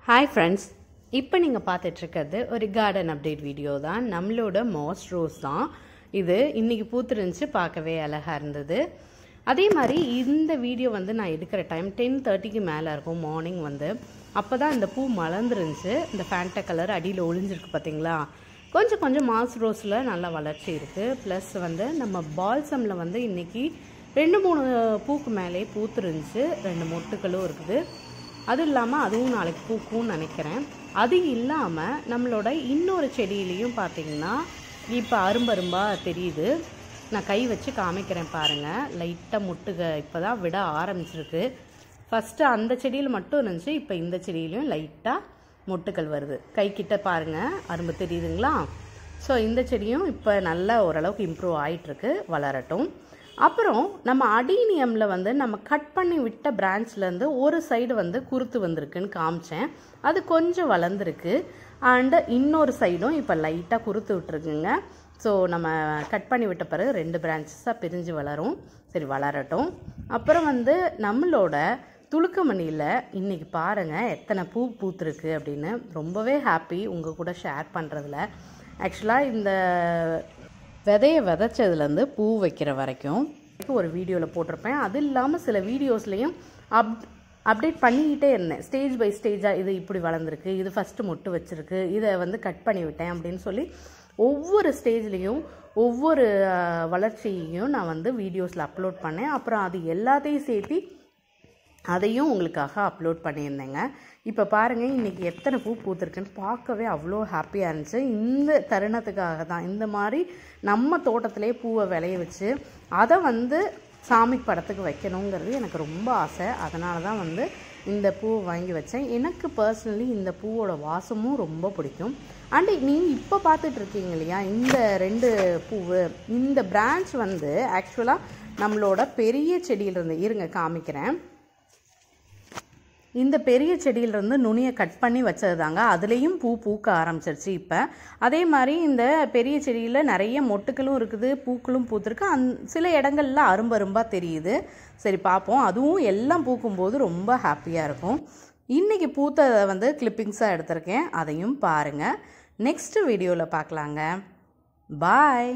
Hi friends, இப்போ நீங்கள் பார்த்துட்ருக்கிறது ஒரு கார்டன் அப்டேட் வீடியோ தான். நம்மளோட மாஸ் ரோஸ் தான் இது. இன்றைக்கி பூத்துருந்துச்சு, பார்க்கவே அழகாக இருந்தது. அதே மாதிரி இந்த வீடியோ நான் எடுக்கிற டைம் 10:30க்கு மேலே இருக்கும் மார்னிங். அப்போ தான் இந்த பூ மலர்ந்துருந்துச்சு. இந்த ஃபேண்டா கலர் அடியில் ஒளிஞ்சிருக்கு பார்த்தீங்களா. கொஞ்சம் கொஞ்சம் மாஸ் ரோஸில் நல்லா வளர்ச்சி இருக்குது. ப்ளஸ் நம்ம பால்சமில் இன்றைக்கி 2-3 பூக்கு மேலே பூத்துருந்துச்சு. 2 மொட்டுக்களும் இருக்குது. அது இல்லாமல் அதுவும் நாளைக்கு பூக்கும்னு நினைக்கிறேன். அது இல்லாமல் நம்மளோட இன்னொரு செடியிலையும் பார்த்திங்கன்னா இப்போ அரும்பரும்பாக தெரியுது. நான் கை வச்சு காமிக்கிறேன் பாருங்கள். லைட்டாக முட்டுக இப்போ தான் விட ஆரம்பிச்சிருக்கு. ஃபஸ்ட்டு அந்த செடியில் மட்டும் இருந்துச்சு, இப்போ இந்த செடியிலையும் லைட்டாக மொட்டுக்கள் வருது. கைக்கிட்ட பாருங்கள், அரும்பு தெரியுதுங்களா. ஸோ இந்த செடியும் இப்போ நல்லா ஓரளவுக்கு இம்ப்ரூவ் ஆகிட்டுருக்கு, வளரட்டும். அப்புறம் நம்ம அடீனியமில் நம்ம கட் பண்ணி விட்ட பிரான்ச்லேருந்து ஒரு சைடு குருத்து வந்திருக்குன்னு காமிச்சேன். அது கொஞ்சம் வளர்ந்துருக்கு. அண்டு இன்னொரு சைடும் இப்போ லைட்டாக குருத்து விட்டுருக்குங்க. ஸோ நம்ம கட் பண்ணி விட்ட பிறகு 2 பிரான்ச்சஸாக பிரிஞ்சு வளரும். சரி, வளரட்டும். அப்புறம் நம்மளோட துளுக்கமணியில் இன்றைக்கி பாருங்கள் எத்தனை பூ பூத்துருக்கு அப்படின்னு. ரொம்பவே ஹாப்பி உங்கள் கூட ஷேர் பண்ணுறதுல. ஆக்சுவலாக இந்த விதையை விதைச்சதுலேருந்து பூ வைக்கிற வரைக்கும் ஒரு வீடியோவில் போட்டிருப்பேன். அது இல்லாமல் சில வீடியோஸ்லேயும் அப்டேட் பண்ணிக்கிட்டே இருந்தேன். ஸ்டேஜ் பை ஸ்டேஜாக இது இப்படி வளர்ந்துருக்கு, இது ஃபஸ்ட்டு மொட்டு வச்சுருக்கு, இதை கட் பண்ணி விட்டேன் அப்படின்னு சொல்லி ஒவ்வொரு ஸ்டேஜ்லேயும் ஒவ்வொரு வளர்ச்சியையும் நான் வீடியோஸில் அப்லோட் பண்ணேன். அப்புறம் அது எல்லாத்தையும் சேர்த்து அதையும் உங்களுக்காக அப்லோட் பண்ணியிருந்தேங்க. இப்போ பாருங்கள் இன்றைக்கி எத்தனை பூ பூத்துருக்குன்னு பார்க்கவே அவ்வளோ ஹாப்பியாக இருந்துச்சு. இந்த தருணத்துக்காக தான் இந்த மாதிரி நம்ம தோட்டத்திலே பூவை விளைய வச்சு அதை சாமி படத்துக்கு வைக்கணுங்கிறது எனக்கு ரொம்ப ஆசை. அதனால தான் இந்த பூவை வாங்கி வச்சேன். எனக்கு பர்சனலி இந்த பூவோட வாசமும் ரொம்ப பிடிக்கும். அண்டு நீங்கள் இப்போ பார்த்துட்ருக்கீங்க இல்லையா, இந்த 2 பூவு, இந்த பிரான்ச் ஆக்சுவலாக நம்மளோட பெரிய செடியிலிருந்து இருங்க காமிக்கிறேன். இந்த பெரிய செடியிலிருந்து நுனியை கட் பண்ணி வச்சது தாங்க. அதுலேயும் பூ பூக்க ஆரம்பிச்சிருச்சு இப்போ. அதே மாதிரி இந்த பெரிய செடியில் நிறைய மொட்டுக்களும் இருக்குது, பூக்களும் பூத்துருக்கு. சில இடங்கள்ல அரும்பரும்பாக தெரியுது. சரி பார்ப்போம். அதுவும் எல்லாம் பூக்கும்போது ரொம்ப ஹாப்பியாக இருக்கும். இன்றைக்கி பூத்ததை கிளிப்பிங்ஸாக எடுத்திருக்கேன். அதையும் பாருங்கள். நெக்ஸ்ட் வீடியோவில் பார்க்கலாங்க. பாய்.